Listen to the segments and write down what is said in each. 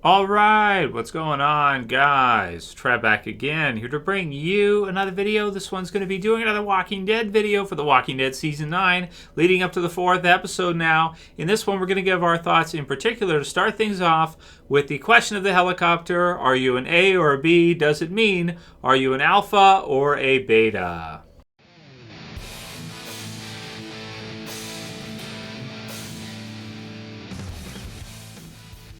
All right, what's going on, guys? Trev back again, here to bring you another video. This one's going to be doing another Walking Dead video for The Walking Dead Season 9, leading up to the 4th episode now. In this one, we're going to give our thoughts in particular to start things off with the question of the helicopter. Are you an A or a B? Does it mean, are you an alpha or a beta?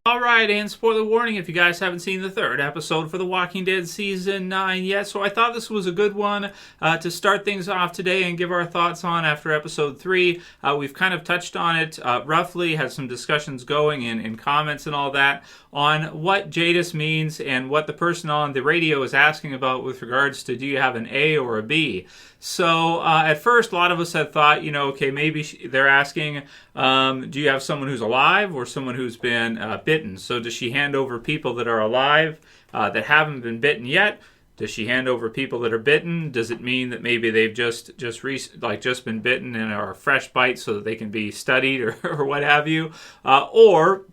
Alright, and spoiler warning if you guys haven't seen the 3rd episode for The Walking Dead Season 9 yet, so I thought this was a good one to start things off today and give our thoughts on after Episode 3. We've kind of touched on it roughly, had some discussions going in comments and all that on what Jadis means and what the person on the radio is asking about with regards to do you have an A or a B. So at first, a lot of us had thought, okay, maybe they're asking, do you have someone who's alive or someone who's been bitten? So does she hand over people that are alive that haven't been bitten yet? Does she hand over people that are bitten? Does it mean that maybe they've just been bitten and are a fresh bite so that they can be studied or what have you? Or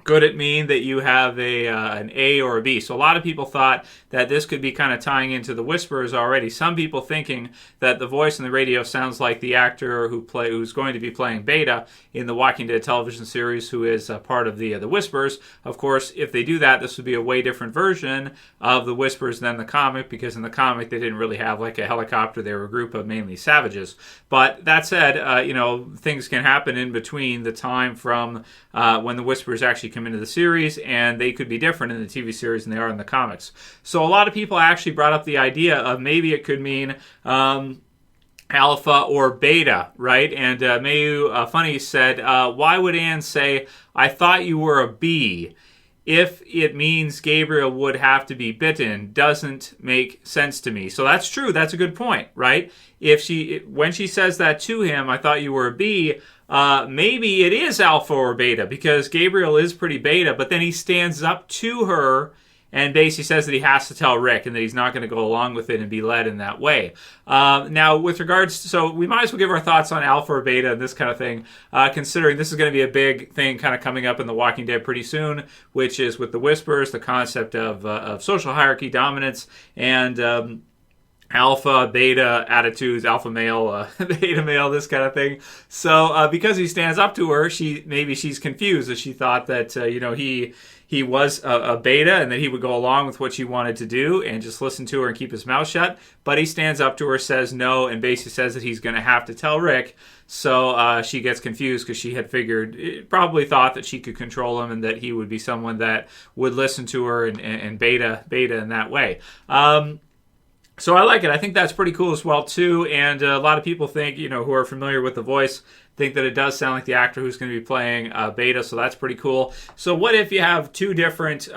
could it mean that you have an A or a B? So a lot of people thought that this could be kind of tying into the Whisperers already. Some people thinking that the voice in the radio sounds like the actor who's going to be playing Beta in the Walking Dead television series, who is part of the Whisperers. Of course, if they do that, this would be a way different version of the Whisperers than the comic, because in the comic they didn't really have like a helicopter. They were a group of mainly savages. But that said, things can happen in between the time from when the Whisperers actually come into the series, and they could be different in the TV series than they are in the comics. So a lot of people actually brought up the idea of maybe it could mean alpha or beta, right? And MayuFunnies said, why would Anne say, I thought you were a B? If it means Gabriel would have to be bitten, doesn't make sense to me. So that's true. That's a good point, right? When she says that to him, I thought you were a B, maybe it is alpha or beta, because Gabriel is pretty beta, but then he stands up to her and basically says that he has to tell Rick and that he's not going to go along with it and be led in that way. Now, with regards to, so we might as well give our thoughts on alpha or beta and this kind of thing, considering this is going to be a big thing kind of coming up in The Walking Dead pretty soon, which is with the Whisperers, the concept of social hierarchy, dominance, and alpha, beta attitudes, alpha male, beta male, this kind of thing. So because he stands up to her, she's confused, as she thought that he was a beta and that he would go along with what she wanted to do and just listen to her and keep his mouth shut. But he stands up to her, says no, and basically says that he's going to have to tell Rick. So she gets confused because she had probably thought that she could control him and that he would be someone that would listen to her and beta in that way. So I like it. I think that's pretty cool as well, too. And a lot of people think, who are familiar with the voice, think that it does sound like the actor who's going to be playing Beta. So that's pretty cool. So what if you have two different...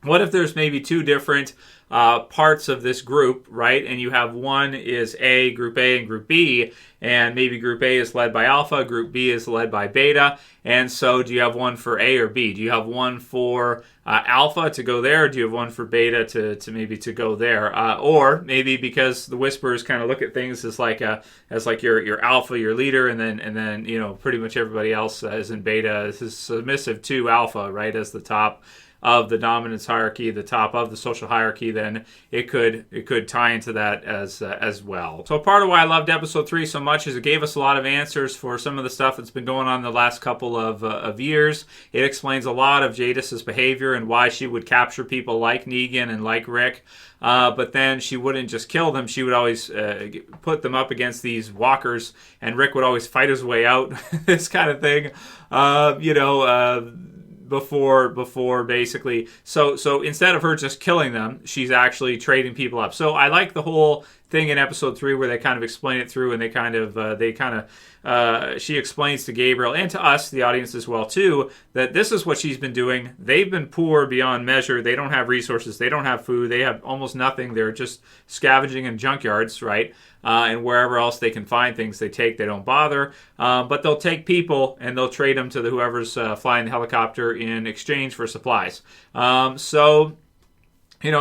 what if there's maybe two different parts of this group, right? And you have one is Group A and Group B, and maybe Group A is led by Alpha, Group B is led by Beta, and so do you have one for A or B? Do you have one for Alpha to go there, or do you have one for Beta to go there? Or maybe because the Whisperers kind of look at things as like your Alpha, your leader, and then pretty much everybody else is in Beta is submissive to Alpha, right, as the top of the dominance hierarchy, the top of the social hierarchy, then it could tie into that as well. So part of why I loved episode 3 so much is it gave us a lot of answers for some of the stuff that's been going on the last couple of years. It explains a lot of Jadis's behavior and why she would capture people like Negan and like Rick. But then she wouldn't just kill them. She would always put them up against these walkers, and Rick would always fight his way out, this kind of thing. Before basically, so instead of her just killing them, she's actually trading people up. So I like the whole thing in episode 3 where they kind of explain it through, and she explains to Gabriel and to us, the audience as well too, that this is what she's been doing. They've been poor beyond measure. They don't have resources. They don't have food. They have almost nothing. They're just scavenging in junkyards, right? And wherever else they can find things they take, they don't bother. But they'll take people and they'll trade them to whoever's flying the helicopter in exchange for supplies.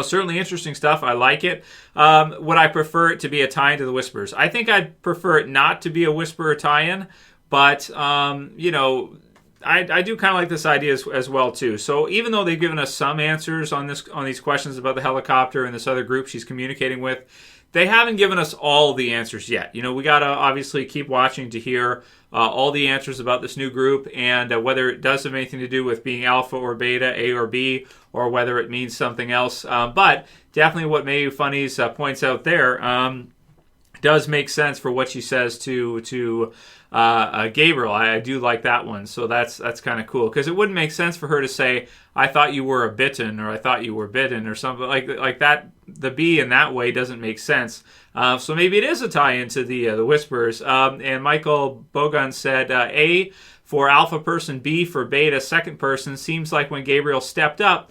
Certainly interesting stuff. I like it. Would I prefer it to be a tie-in to the Whisperers? I think I'd prefer it not to be a Whisperer tie-in, but, I do kind of like this idea as well too. So even though they've given us some answers on these questions about the helicopter and this other group she's communicating with, they haven't given us all the answers yet. We got to obviously keep watching to hear all the answers about this new group and whether it does have anything to do with being alpha or beta, A or B, or whether it means something else. But definitely what MayuFunnies points out there does make sense for what she says to Gabriel. I do like that one, so that's kind of cool, because it wouldn't make sense for her to say, "I thought you were a bitten," or "I thought you were bitten," or something like that. The B in that way doesn't make sense. So maybe it is a tie-in to the Whispers. And Michael Boggon said, A for alpha person, B for beta second person. Seems like when Gabriel stepped up,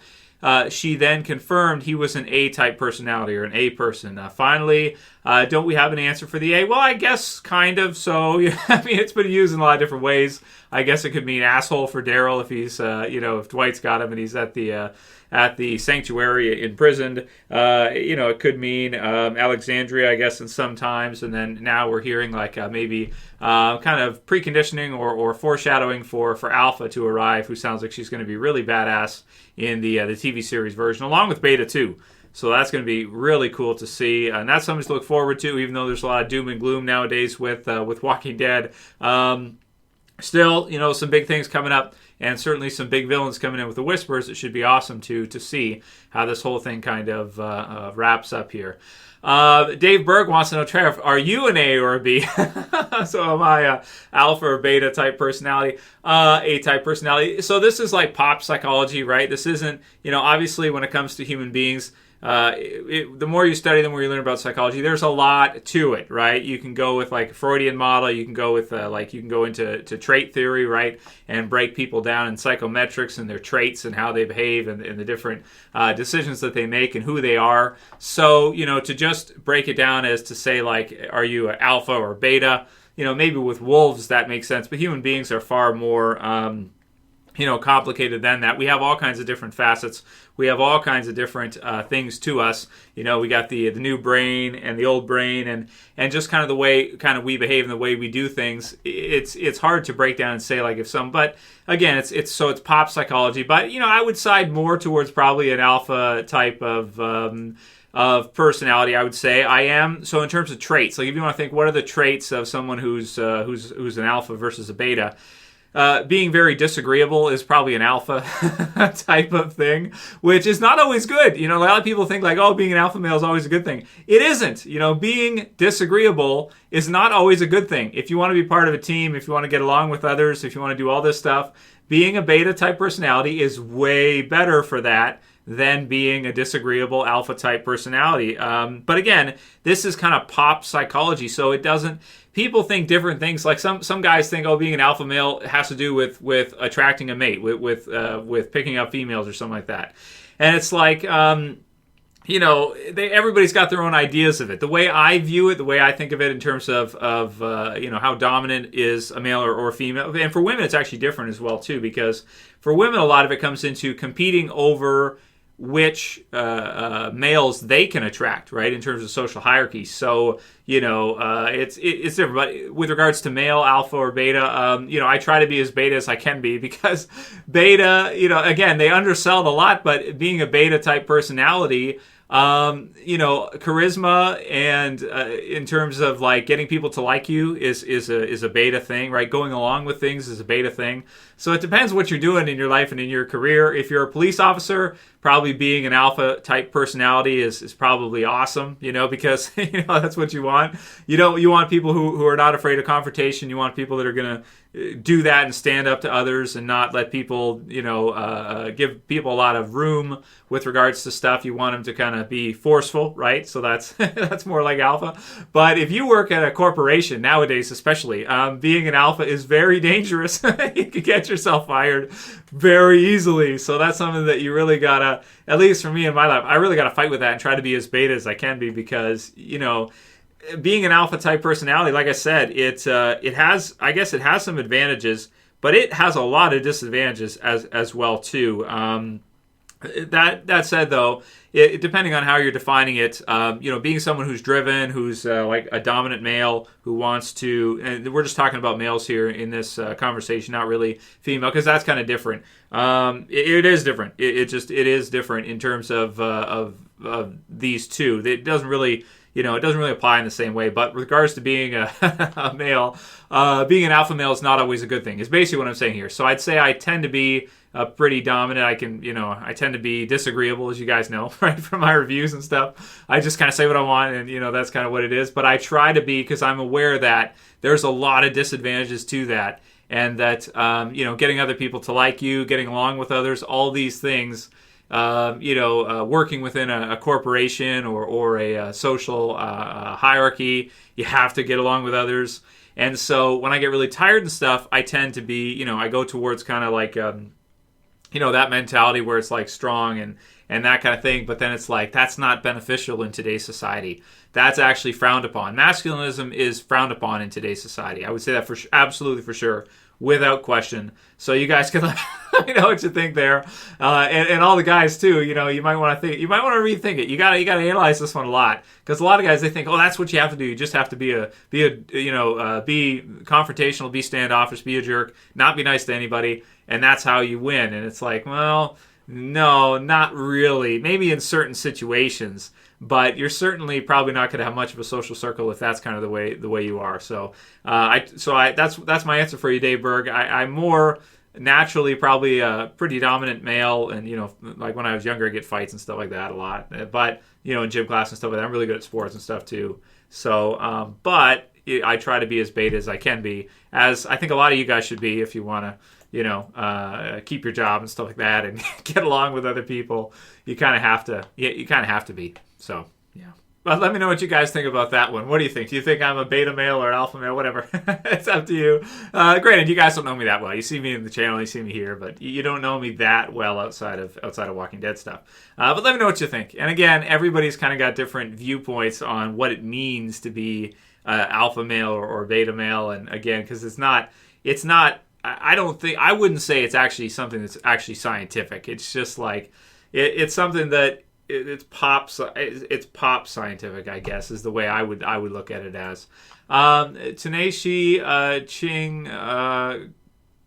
she then confirmed he was an A-type personality, or an A person. Finally, don't we have an answer for the A? Well, I guess kind of. So, I mean, it's been used in a lot of different ways. I guess it could mean asshole for Daryl if he's, if Dwight's got him and he's at the sanctuary imprisoned. It could mean Alexandria, I guess, in some times. And then now we're hearing maybe kind of preconditioning or foreshadowing for Alpha to arrive, who sounds like she's going to be really badass in the TV series version, along with Beta too. So that's going to be really cool to see, and that's something to look forward to. Even though there's a lot of doom and gloom nowadays with Walking Dead, still, some big things coming up, and certainly some big villains coming in with the Whispers. It should be awesome to see how this whole thing kind of wraps up here. Dave Berg wants to know, Trev, are you an A or a B? So am I a alpha or beta type personality? A type personality. So this is like pop psychology, right? This isn't, obviously when it comes to human beings, the more you study, the more you learn about psychology. There's a lot to it, right? You can go with like a Freudian model. You can go with you can go into trait theory, right, and break people down in psychometrics and their traits and how they behave and the different decisions that they make and who they are. So to just break it down as to say are you an alpha or beta? Maybe with wolves that makes sense, but human beings are far more complicated than that. We have all kinds of different facets. We have all kinds of different things to us. We got the new brain and the old brain, and just kind of the way we behave and the way we do things. It's hard to break down and say but again, it's pop psychology. But I would side more towards probably an alpha type of personality. I would say I am. So in terms of traits, if you want to think, what are the traits of someone who's an alpha versus a beta? Being very disagreeable is probably an alpha type of thing, which is not always good. A lot of people think being an alpha male is always a good thing. It isn't. Being disagreeable is not always a good thing. If you want to be part of a team, if you want to get along with others, if you want to do all this stuff, being a beta type personality is way better for that than being a disagreeable alpha type personality. But again, this is kind of pop psychology, so it doesn't. People think different things. Like some guys think, being an alpha male has to do with attracting a mate, with picking up females or something like that. And it's everybody's got their own ideas of it. The way I view it, the way I think of it in terms of how dominant is a male or female. And for women, it's actually different as well too, because for women, a lot of it comes into competing over which males they can attract, right, in terms of social hierarchy. So it's different. But with regards to male alpha or beta, I try to be as beta as I can be, because beta, again, they undersell a lot, but being a beta type personality, charisma and in terms of getting people to like you is a beta thing, right? Going along with things is a beta thing. So it depends what you're doing in your life and in your career. If you're a police officer, probably being an alpha type personality is probably awesome, because that's what you want. You want people who are not afraid of confrontation. You want people that are going to do that and stand up to others and not let people, give people a lot of room with regards to stuff. You want them to kind of be forceful, right? So that's that's more like alpha. But if you work at a corporation nowadays, especially, being an alpha is very dangerous. You could get yourself fired very easily. So that's something that you really gotta, at least for me in my life, I really gotta fight with that and try to be as beta as I can be, because being an alpha type personality, like I said, it has some advantages, but it has a lot of disadvantages as well too. That said, though, depending on how you're defining it, being someone who's driven, who's like a dominant male who wants to, and we're just talking about males here in this conversation, not really female, because that's kind of different. It is different. It is different in terms of these two. It doesn't really. It doesn't really apply in the same way. But with regards to being a male, being an alpha male is not always a good thing. Is basically what I'm saying here. So I'd say I tend to be pretty dominant. I tend to be disagreeable, as you guys know, right, from my reviews and stuff. I just kind of say what I want, and that's kind of what it is. But I try to be, because I'm aware that there's a lot of disadvantages to that, and that getting other people to like you, getting along with others, all these things. Working within a corporation or a social hierarchy, you have to get along with others. And so when I get really tired and stuff, I tend to be, I go towards kind of like, that mentality where it's like strong and that kind of thing. But then it's like, that's not beneficial in today's society. That's actually frowned upon. Masculinism is frowned upon in today's society. I would say that absolutely for sure. Without question. So you guys can let me know what you think there, and all the guys too. You might want to rethink it. You gotta analyze this one a lot, because a lot of guys, they think, oh, that's what you have to do. You just have to be confrontational, be standoffish, be a jerk, not be nice to anybody, and that's how you win. And it's like, well, no, not really. Maybe in certain situations. But you're certainly probably not going to have much of a social circle if that's kind of the way you are. So, that's my answer for you, Dave Berg. I'm more naturally probably a pretty dominant male, and like when I was younger, I get fights and stuff like that a lot. But in gym class and stuff like that, I'm really good at sports and stuff too. So, but I try to be as beta as I can be, as I think a lot of you guys should be if you want to. Keep your job and stuff like that, and get along with other people. You kind of have to. You kind of have to be. So yeah. But let me know what you guys think about that one. What do you think? Do you think I'm a beta male or an alpha male? Whatever. It's up to you. Granted, you guys don't know me that well. You see me in the channel, you see me here, but you don't know me that well outside of Walking Dead stuff. But let me know what you think. And again, everybody's kind of got different viewpoints on what it means to be alpha male or beta male. And again, because it's not. I wouldn't say it's actually something that's actually scientific. It's just like it's something that it's pop scientific, I guess, is the way I would look at it as. Tinashe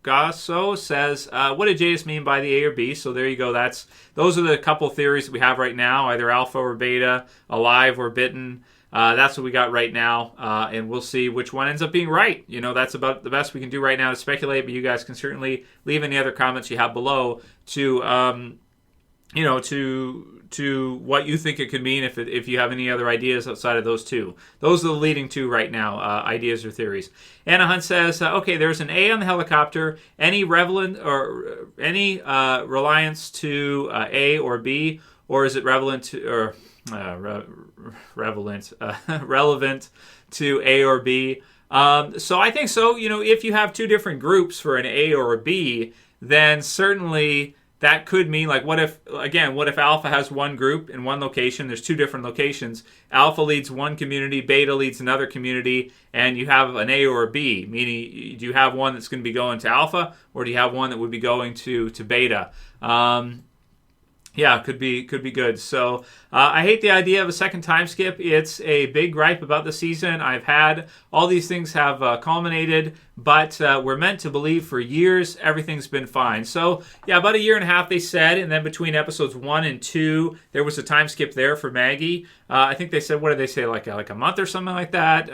Chingosho says, what did Jadis mean by the A or B? So there you go. Those are the couple theories that we have right now, either alpha or beta, alive or bitten. That's what we got right now, and we'll see which one ends up being right. That's about the best we can do right now to speculate, but you guys can certainly leave any other comments you have below to what you think it could mean if you have any other ideas outside of those two. Those are the leading two right now, ideas or theories. Anna Hunt says, okay, there's an A on the helicopter. Any reliance to A or B, or is it relevant to A or B? So I think so. If you have two different groups for an A or a B, then certainly that could mean, like, what if alpha has one group in one location, there's two different locations, alpha leads one community, beta leads another community, and you have an A or a B, meaning do you have one that's going to be going to alpha, or do you have one that would be going to beta? Yeah, could be good. So I hate the idea of a second time skip. It's a big gripe about the season. I've had all these things have culminated, but we're meant to believe for years everything's been fine. So yeah, about a year and a half they said, and then between episodes 1 and 2 there was a time skip there for Maggie. I think they said, what did they say, like a month or something like that?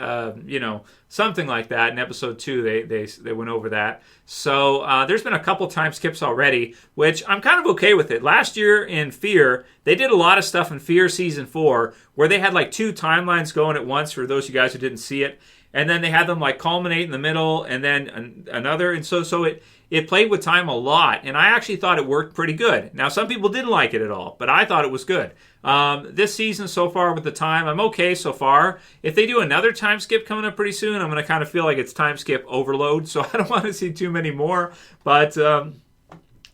Something like that. In episode 2 they went over that. So there's been a couple time skips already, which I'm kind of okay with it. Last year in Fear, they did a lot of stuff in Fear Season 4 where they had like 2 timelines going at once, for those of you guys who didn't see it. And then they had them like culminate in the middle and then another. And so it played with time a lot. And I actually thought it worked pretty good. Now, some people didn't like it at all, but I thought it was good. This season so far with the time, I'm okay so far. If they do another time skip coming up pretty soon, I'm going to kind of feel like it's time skip overload. So I don't want to see too many more. But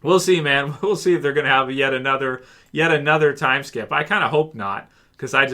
we'll see, man. We'll see if they're going to have yet another time skip. I kind of hope not. Because I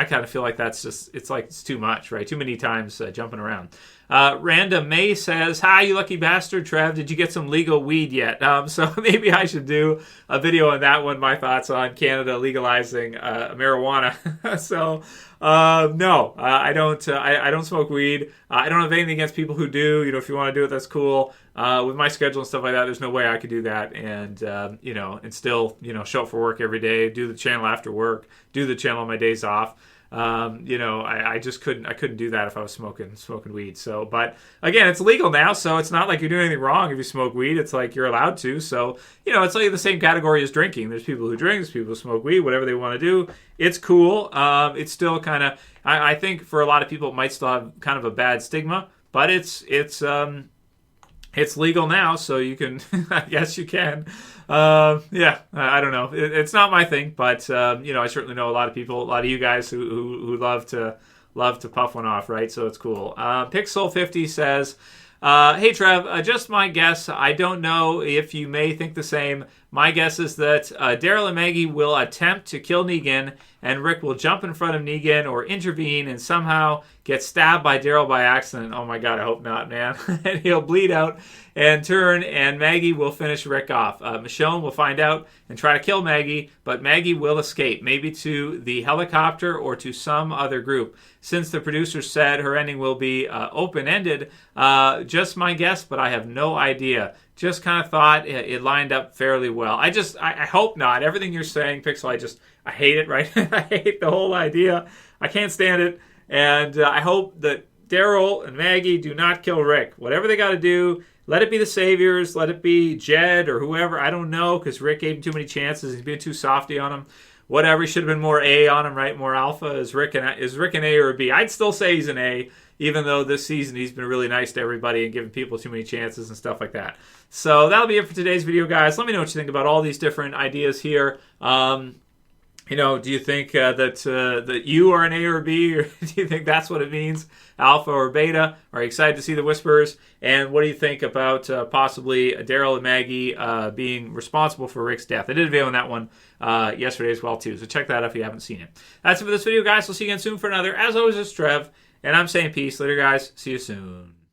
kind of feel like it's too much, right? Too many times jumping around. Random May says, hi, you lucky bastard, Trev. Did you get some legal weed yet? So maybe I should do a video on that one, my thoughts on Canada legalizing marijuana. So no, I don't. I don't smoke weed. I don't have anything against people who do. If you want to do it, that's cool. With my schedule and stuff like that, there's no way I could do that, and and still show up for work every day, do the channel after work, do the channel on my days off. I just couldn't. I couldn't do that if I was smoking weed. So, but again, it's legal now, so it's not like you're doing anything wrong if you smoke weed. It's like you're allowed to. So, it's like the same category as drinking. There's people who drink, there's people who smoke weed, whatever they want to do. It's cool. It's still kind of. I think for a lot of people, it might still have kind of a bad stigma, but it's legal now, so you can. I guess you can. I don't know. It's not my thing, but I certainly know a lot of people, a lot of you guys who love to puff one off, right? So it's cool. Pixel50 says, hey Trev, just my guess. I don't know if you may think the same. My guess is that Daryl and Maggie will attempt to kill Negan, and Rick will jump in front of Negan or intervene and somehow get stabbed by Daryl by accident. Oh my god, I hope not, man. And he'll bleed out and turn, and Maggie will finish Rick off. Michonne will find out and try to kill Maggie, but Maggie will escape, maybe to the helicopter or to some other group. Since the producer said her ending will be open-ended, just my guess, but I have no idea. Just kind of thought it lined up fairly well. I hope not. Everything you're saying, Pixel, I hate it, right? I hate the whole idea. I can't stand it. And I hope that Daryl and Maggie do not kill Rick. Whatever they got to do, let it be the Saviors. Let it be Jed or whoever. I don't know, because Rick gave him too many chances. He's being too softy on him. Whatever. He should have been more A on him, right? More alpha. Is Rick an A or a B? I'd still say he's an A, even though this season he's been really nice to everybody and giving people too many chances and stuff like that. So that'll be it for today's video, guys. Let me know what you think about all these different ideas here. Do you think that you are an A or a B, or do you think that's what it means, alpha or beta? Are you excited to see the Whispers? And what do you think about possibly Daryl and Maggie being responsible for Rick's death? I did a video on that one yesterday as well, too, so check that out if you haven't seen it. That's it for this video, guys. We'll see you again soon for another. As always, it's Trev, and I'm saying peace. Later, guys. See you soon.